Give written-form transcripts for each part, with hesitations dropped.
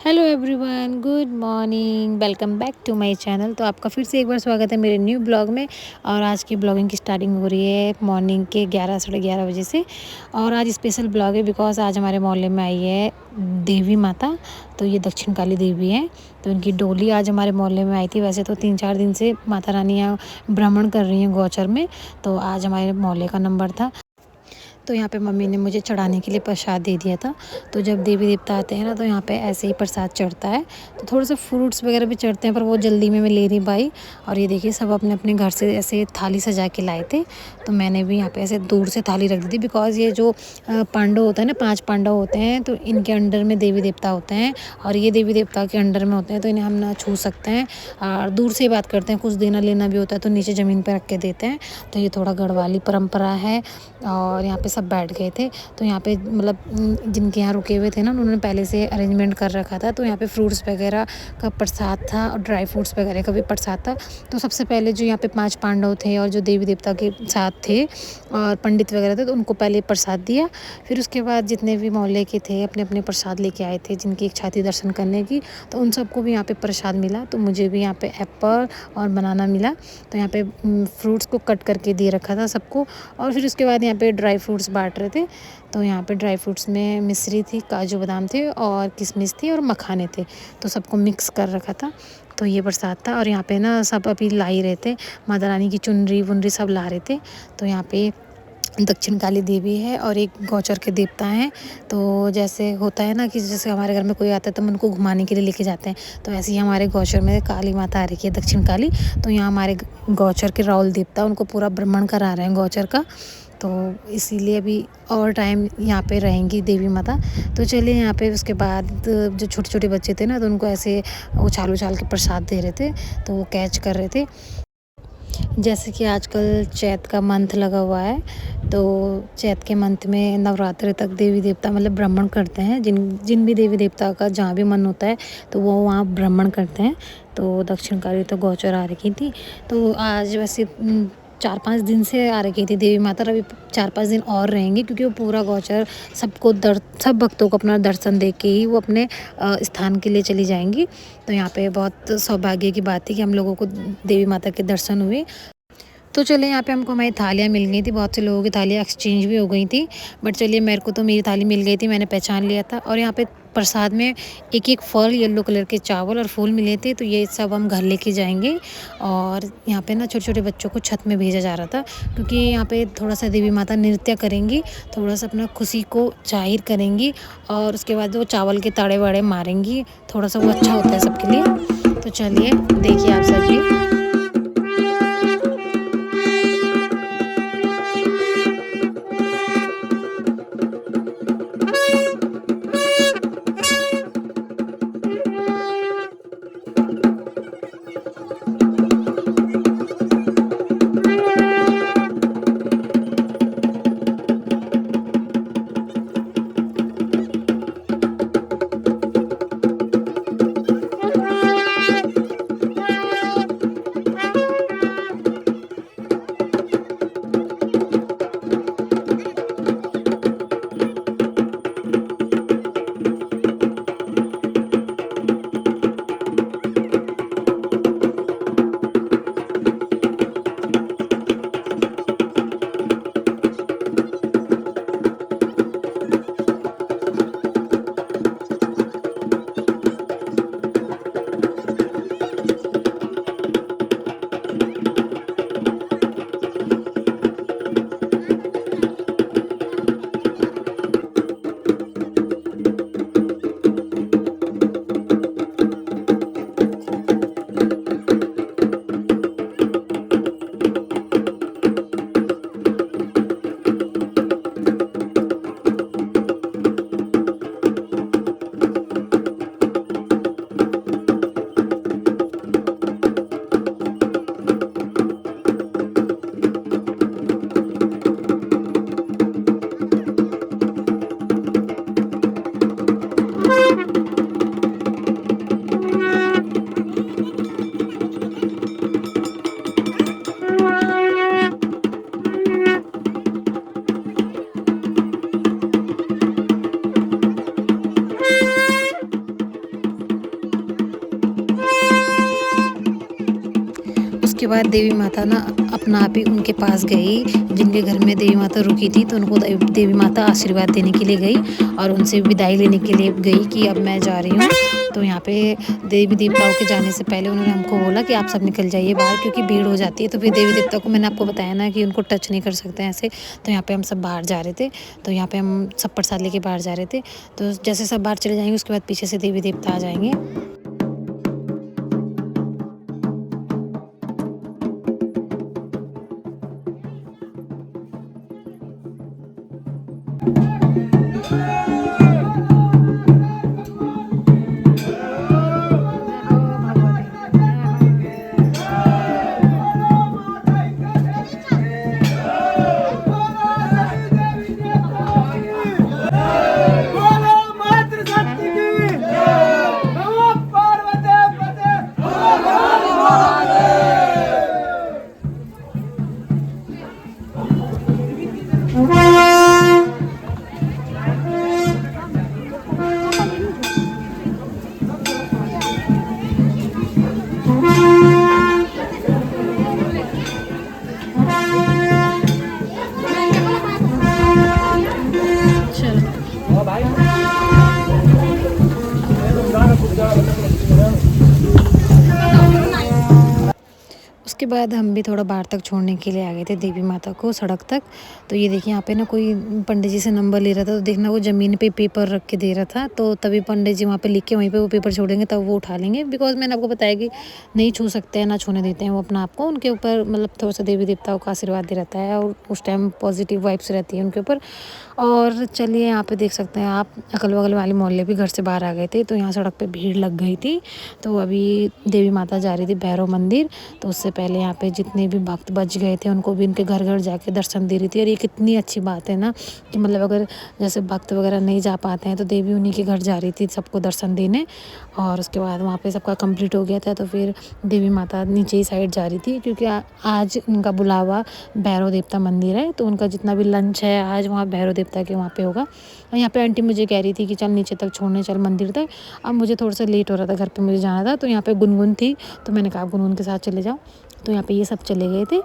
Hello everyone, good morning, welcome back to my channel. तो आपका फिर से एक बार स्वागत है मेरे न्यू ब्लॉग में। और आज की ब्लॉगिंग की स्टार्टिंग हो रही है मॉर्निंग के 11 साढ़े 11 बजे से। और आज स्पेशल ब्लॉग है बिकॉज आज हमारे मोहल्ले में आई है देवी माता। तो ये दक्षिण काली देवी है। तो इनकी डोली आज हमारे मोहल्ले में आई थी। वैसे तो 3-4 दिन से माता रानी यहाँ भ्रमण कर रही हैं गौचर में। तो आज हमारे मोहल्ले का नंबर था। तो यहाँ पे मम्मी ने मुझे चढ़ाने के लिए प्रसाद दे दिया था। तो जब देवी देवता आते हैं ना तो यहाँ पे ऐसे ही प्रसाद चढ़ता है। तो थोड़े से फ्रूट्स वगैरह भी चढ़ते हैं पर वो जल्दी में मैं ले नहीं पाई। और ये देखिए सब अपने अपने घर से ऐसे थाली सजा के लाए थे। तो मैंने भी यहाँ पे ऐसे दूर से थाली रख दी थी बिकॉज़ ये जो पांडव होता है ना, 5 पांडव होते हैं तो इनके अंडर में देवी देवता होते हैं। और ये देवी देवता के अंडर में होते हैं तो इन्हें हम ना छू सकते हैं। और दूर से ही बात करते हैं, कुछ देना लेना भी होता है तो नीचे ज़मीन पर रख के देते हैं। तो ये थोड़ा गढ़वाली परंपरा है। और यहाँ पे सब बैठ गए थे। तो यहाँ पे मतलब जिनके यहाँ रुके हुए थे ना उन्होंने पहले से अरेंजमेंट कर रखा था। तो यहाँ पे फ्रूट्स वगैरह का प्रसाद था और ड्राई फ्रूट्स वगैरह का भी प्रसाद था। तो सबसे पहले जो यहाँ पे 5 पांडव थे और जो देवी देवता के साथ थे और पंडित वगैरह थे तो उनको पहले प्रसाद दिया। फिर उसके बाद जितने भी मोहल्ले के थे अपने अपने प्रसाद लेके आए थे, जिनकी इच्छा थी दर्शन करने की, तो उन सबको भी यहाँ पे प्रसाद मिला। तो मुझे भी यहाँ पे एप्पल और बनाना मिला। तो यहाँ पे फ्रूट्स को कट करके दे रखा था सबको। और फिर उसके बाद यहाँ पे ड्राई फ्रूट्स बांट रहे थे। तो यहाँ पे ड्राई फ्रूट्स में मिश्री थी, काजू बादाम थे और किशमिश थी और मखाने थे। तो सबको मिक्स कर रखा था। तो ये प्रसाद था। और यहाँ पे ना सब अभी ला ही रहे थे, माता रानी की चुनरी वुनरी सब ला रहे थे। तो यहाँ पे दक्षिण काली देवी है और एक गौचर के देवता हैं। तो जैसे होता है ना कि जैसे हमारे घर में कोई आता है तो हम उनको घुमाने के लिए लेके जाते हैं। तो ऐसे ही हमारे गौचर में काली माता आ रही है, दक्षिण काली। तो यहाँ हमारे गौचर के राउल देवता उनको पूरा भ्रमण करा रहे हैं गौचर का। तो इसीलिए अभी और टाइम यहाँ पे रहेंगी देवी माता। तो चलिए यहाँ पे उसके बाद जो छोटे छोटे बच्चे थे ना तो उनको ऐसे उछाल उछाल के प्रसाद दे रहे थे। तो वो कैच कर रहे थे। जैसे कि आजकल चैत का मंथ लगा हुआ है। तो चैत के मंथ में नवरात्रि तक देवी देवता मतलब भ्रमण करते हैं। जिन जिन भी देवी देवता का जहाँ भी मन होता है तो वो वहाँ भ्रमण करते हैं। तो दक्षिण काली तो गौचर आ रखी थी। तो आज वैसे 4-5 दिन से आ रखी थी देवी माता। अभी 4-5 दिन और रहेंगी क्योंकि वो पूरा गौचर सब भक्तों को अपना दर्शन दे के ही वो अपने स्थान के लिए चली जाएंगी। तो यहाँ पे बहुत सौभाग्य की बात थी कि हम लोगों को देवी माता के दर्शन हुए। तो चलिए यहाँ पे हमको हमारी थालियाँ मिल गई थी, बहुत से लोगों की थालियाँ एक्सचेंज भी हो गई थी। बट चलिए मेरे को तो मेरी थाली मिल गई थी, मैंने पहचान लिया था। और यहाँ पे प्रसाद में एक एक फल, येलो कलर के चावल और फूल मिले थे। तो ये सब हम घर लेके जाएंगे। और यहाँ पे ना छोटे छोटे बच्चों को छत में भेजा जा रहा था क्योंकि यहाँ पे थोड़ा सा देवी माता नृत्य करेंगी, थोड़ा सा अपना खुशी को जाहिर करेंगी। और उसके बाद वो चावल के ताड़े वाड़े मारेंगी, थोड़ा सा वो अच्छा होता है सबके लिए। तो चलिए देखिए आप सब भी। उसके बाद देवी माता ना अपना आप ही उनके पास गई, जिनके घर में देवी माता रुकी थी, तो उनको देवी माता आशीर्वाद देने के लिए गई और उनसे विदाई लेने के लिए गई कि अब मैं जा रही हूँ। तो यहाँ पे देवी देवताओं के जाने से पहले उन्होंने हमको बोला कि आप सब निकल जाइए बाहर, क्योंकि भीड़ हो जाती है। तो फिर देवी देवताओं को मैंने आपको बताया ना कि उनको टच नहीं कर सकते ऐसे। तो यहाँ पे हम सब बाहर जा रहे थे, तो यहाँ पे हम सब प्रसाद लेके बाहर जा रहे थे। तो जैसे सब बाहर चले जाएंगे उसके बाद पीछे से देवी देवता आ जाएंगे। उसके बाद हम भी थोड़ा बाहर तक छोड़ने के लिए आ गए थे देवी माता को, सड़क तक। तो ये देखिए यहाँ पे ना कोई पंडित जी से नंबर ले रहा था, तो देखना वो ज़मीन पे पेपर रख के दे रहा था, तो तभी पंडित जी वहाँ पे लिख के वहीं पे वो पेपर छोड़ेंगे तब वो उठा लेंगे। बिकॉज मैंने आपको बताया कि नहीं छू सकते हैं, ना छूने देते हैं वो अपना आप को, उनके ऊपर मतलब थोड़ा सा देवी देवताओं का आशीर्वाद दे रहता है और उस टाइम पॉजिटिव वाइब्स रहती है उनके ऊपर। और चलिए यहाँ पे देख सकते हैं आप, अगल बगल वाले मोहल्ले भी घर से बाहर आ गए थे, तो यहाँ सड़क पे भीड़ लग गई थी। तो अभी देवी माता जा रही थी भैरव मंदिर, तो उससे पहले यहाँ पे जितने भी भक्त बच गए थे उनको भी उनके घर घर जाके दर्शन दे रही थी। और ये कितनी अच्छी बात है ना कि मतलब अगर जैसे भक्त वगैरह नहीं जा पाते हैं तो देवी उन्हीं के घर जा रही थी सबको दर्शन देने। और उसके बाद वहाँ पे सबका कंप्लीट हो गया था, तो फिर देवी माता नीचे ही साइड जा रही थी, क्योंकि आज उनका बुलावा भैरव देवता मंदिर है, तो उनका जितना भी लंच है आज वहाँ भैरव देवता के वहाँ पे होगा। और यहाँ पे आंटी मुझे कह रही थी कि चल नीचे तक छोड़ने चल मंदिर तक। अब मुझे थोड़ा सा लेट हो रहा था, घर पे मुझे जाना था, तो यहाँ पे गुनगुन थी, तो मैंने कहा गुनगुन के साथ चले जाओ। तो यहाँ पे ये सब चले गए थे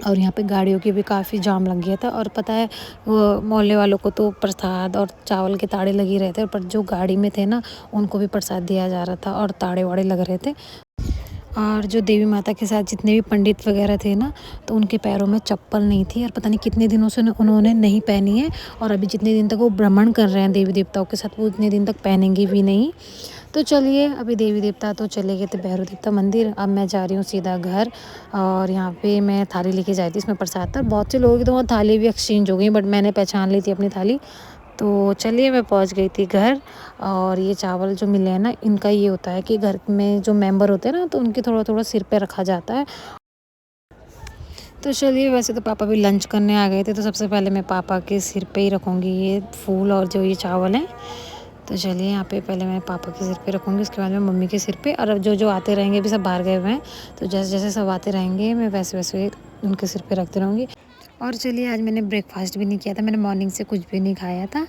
और यहाँ पे गाड़ियों की भी काफ़ी जाम लग गया था। और पता है वो मोहल्ले वालों को तो प्रसाद और चावल के ताड़े लगे रहे थे, पर जो गाड़ी में थे ना उनको भी प्रसाद दिया जा रहा था और ताड़े वाड़े लग रहे थे। और जो देवी माता के साथ जितने भी पंडित वगैरह थे ना, तो उनके पैरों में चप्पल नहीं थी और पता नहीं कितने दिनों से उन्होंने नहीं पहनी है। और अभी जितने दिन तक वो भ्रमण कर रहे हैं देवी देवताओं के साथ, वो उतने दिन तक पहनेंगे भी नहीं। तो चलिए अभी देवी देवता तो चले गए थे भैरव देवता मंदिर, अब मैं जा रही हूँ सीधा घर। और यहाँ पे मैं थाली लेके जा रही थी, इसमें प्रसाद था। बहुत से लोग तो वहाँ थाली भी एक्सचेंज हो गई, बट मैंने पहचान ली थी अपनी थाली। तो चलिए मैं पहुँच गई थी घर। और ये चावल जो मिले हैं ना, इनका ये होता है कि घर में जो मेंबर होते हैं ना, तो उनके थोड़ा थोड़ा सिर पे रखा जाता है। तो चलिए, वैसे तो पापा भी लंच करने आ गए थे, तो सबसे पहले मैं पापा के सिर पे ही रखूँगी ये फूल और जो ये चावल हैं। तो चलिए यहाँ पे पहले मैं पापा के सिर पे रखूँगी, उसके बाद मैं मम्मी के सिर पे। और अब जो जो आते रहेंगे, अभी सब बाहर गए हुए हैं, तो जैसे जैसे सब आते रहेंगे मैं वैसे वैसे उनके सिर पे रखती रहूँगी। और चलिए आज मैंने ब्रेकफास्ट भी नहीं किया था, मैंने मॉर्निंग से कुछ भी नहीं खाया था।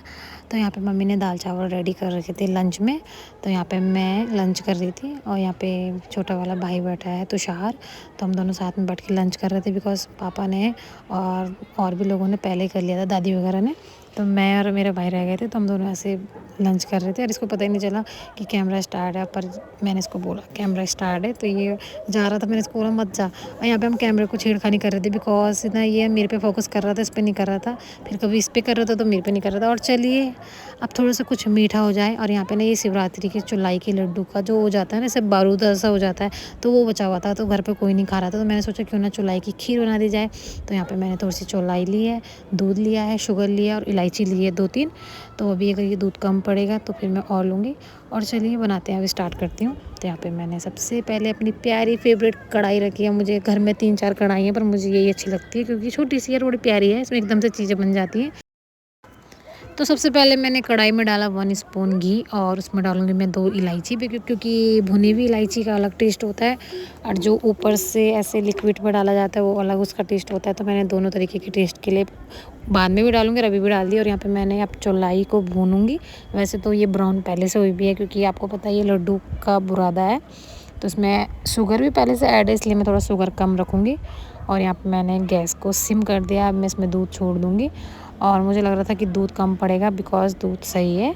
तो यहाँ पे मम्मी ने दाल चावल रेडी कर रखे थे लंच में, तो यहाँ पे मैं लंच कर रही थी। और यहाँ पे छोटा वाला भाई बैठा है तुषार, तो हम दोनों साथ में बैठ के लंच कर रहे थे। बिकॉज पापा ने और भी लोगों ने पहले कर लिया था, दादी वगैरह ने, तो मैं और मेरे भाई रह गए थे, तो हम दोनों ऐसे लंच कर रहे थे। और इसको पता ही नहीं चला कि कैमरा स्टार्ट है, पर मैंने इसको बोला कैमरा स्टार्ट है, तो ये जा रहा था, मैंने इसको बोला मत जा। और यहाँ पे हम कैमरे को छेड़खानी कर रहे थे, बिकॉज ना ये मेरे पे फोकस कर रहा था, इस पर नहीं कर रहा था, फिर कभी इस पर कर रहा था तो मेरे पे नहीं कर रहा था। और चलिए अब थोड़ा सा कुछ मीठा हो जाए। और यहाँ पे ना ये शिवरात्रि के चौलाई के लड्डू का जो हो जाता है ना, सब बारूद ऐसा हो जाता है, तो वो बचा हुआ था, तो घर पे कोई नहीं खा रहा था, तो मैंने सोचा क्यों ना चौलाई की खीर बना दी जाए। तो यहाँ पे मैंने थोड़ी सी चौलाई ली है, दूध लिया है, शुगर लिया और इलायची ली है 2-3। तो अभी अगर ये दूध कम पड़ेगा तो फिर मैं और लूँगी। और चलिए बनाते हैं, अभी स्टार्ट करती हूँ। तो यहाँ पे मैंने सबसे पहले अपनी प्यारी फेवरेट कढ़ाई रखी है। मुझे घर में 3-4 कढ़ाई हैं, पर मुझे यही अच्छी लगती है क्योंकि छोटी सी है, थोड़ी प्यारी है, इसमें एकदम से चीज़ें बन जाती हैं। तो सबसे पहले मैंने कढ़ाई में डाला 1 स्पून घी, और उसमें डालूंगी मैं 2 इलायची भी, क्योंकि भुनी हुई इलायची का अलग टेस्ट होता है और जो ऊपर से ऐसे लिक्विड में डाला जाता है वो अलग उसका टेस्ट होता है। तो मैंने दोनों तरीके के टेस्ट के लिए बाद में भी डालूंगी और अभी भी डाल दी। और यहाँ पे मैंने अब चौलाई को भूनूंगी। वैसे तो ये ब्राउन पहले से हुई भी है, क्योंकि आपको पता है ये लड्डू का बुरादा है, तो इसमें शुगर भी पहले से ऐड है, इसलिए मैं थोड़ा शुगर कम रखूँगी। और यहाँ पे मैंने गैस को सिम कर दिया। अब मैं इसमें दूध छोड़ दूँगी। और मुझे लग रहा था कि दूध कम पड़ेगा, बिकॉज़ दूध सही है,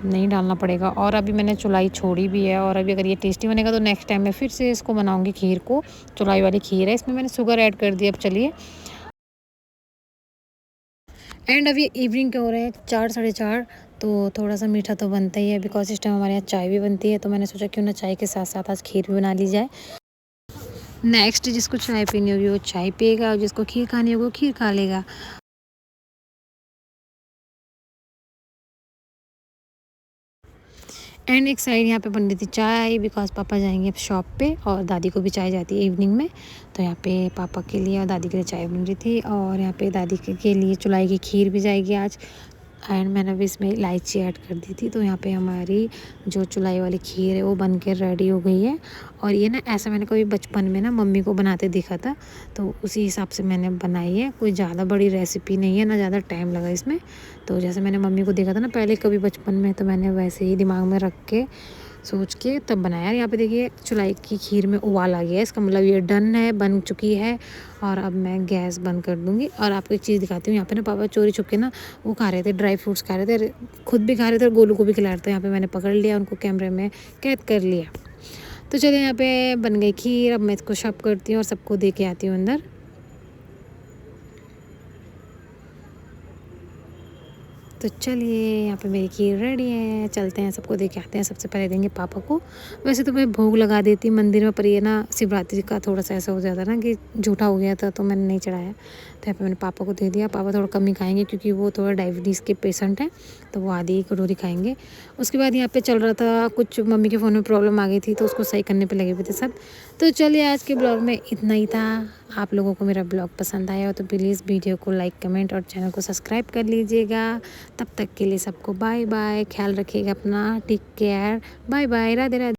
नहीं डालना पड़ेगा। और अभी मैंने चुलाई छोड़ी भी है। और अभी अगर ये टेस्टी बनेगा तो नेक्स्ट टाइम मैं फिर से इसको बनाऊँगी खीर को। चुलाई वाली खीर है, इसमें मैंने शुगर ऐड कर दी। अब चलिए, एंड अभी इवनिंग के हो रहे हैं 4 साढ़े 4। तो थोड़ा-सा मीठा तो बनता ही है, बिकॉज़ इस टाइम हमारे यहाँ चाय भी बनती है। तो मैंने सोचा क्यों ना चाय के साथ-साथ आज खीर भी बना ली जाए। नेक्स्ट जिसको चाय पीनी होगी वो चाय पिएगा, और जिसको खीर खानी होगी वो खीर खा लेगा। एंड एक साइड यहाँ पे बन रही थी चाय, बिकॉज़ पापा जाएंगे शॉप पे, और दादी को भी चाय जाती है इवनिंग में। तो यहाँ पे पापा के लिए और दादी के लिए चाय बन रही थी। और यहाँ पे दादी के लिए चुलाई की खीर भी जाएगी आज। एंड मैंने भी इसमें इलायची ऐड कर दी थी। तो यहाँ पे हमारी जो चुलाई वाली खीर है वो बन के रेडी हो गई है। और ये ना, ऐसा मैंने कभी बचपन में ना मम्मी को बनाते देखा था, तो उसी हिसाब से मैंने बनाई है। कोई ज़्यादा बड़ी रेसिपी नहीं है, ना ज़्यादा टाइम लगा इसमें। तो जैसे मैंने मम्मी को देखा था ना पहले कभी बचपन में, तो मैंने वैसे ही दिमाग में रख के सोच के तब बनाया। यहाँ पे देखिए चुलाई की खीर में उबाल आ गया है, इसका मतलब ये डन है, बन चुकी है। और अब मैं गैस बंद कर दूँगी। और आपको एक चीज़ दिखाती हूँ। यहाँ पे ना पापा चोरी छुप के ना वो खा रहे थे, ड्राई फ्रूट्स खा रहे थे, खुद भी खा रहे थे और गोलू को भी खिला रहे थे। यहाँ पे मैंने पकड़ लिया, उनको कैमरे में कैद कर लिया। तो चलिए, यहाँ पे बन गई खीर। अब मैं इसको सर्व करती हूँ और सबको दे के आती हूँ अंदर। तो चलिए, यहाँ पे मेरी खीर रेडी है, चलते हैं सबको दे के आते हैं। सबसे पहले देंगे पापा को। वैसे तो मैं भोग लगा देती मंदिर में, पर ये ना शिवरात्रि का थोड़ा सा ऐसा हो जाता ना कि झूठा हो गया था, तो मैंने नहीं चढ़ाया। तो यहाँ पे मैंने पापा को दे दिया। पापा थोड़ा कम ही खाएंगे, क्योंकि वो थोड़ा डायबिटीज़ के पेशेंट हैं, तो वो आधी कटोरी खाएंगे। उसके बाद यहाँ पे चल रहा था कुछ, मम्मी के फ़ोन में प्रॉब्लम आ गई थी, तो उसको सही करने पे लगे हुए थे सब। तो चलिए, आज के ब्लॉग में इतना ही था। आप लोगों को मेरा ब्लॉग पसंद आया हो तो प्लीज़ वीडियो को लाइक, कमेंट और चैनल को सब्सक्राइब कर लीजिएगा। तब तक के लिए सबको बाय बाय, ख्याल रखिएगा अपना, take care, bye bye, Radhe Radhe.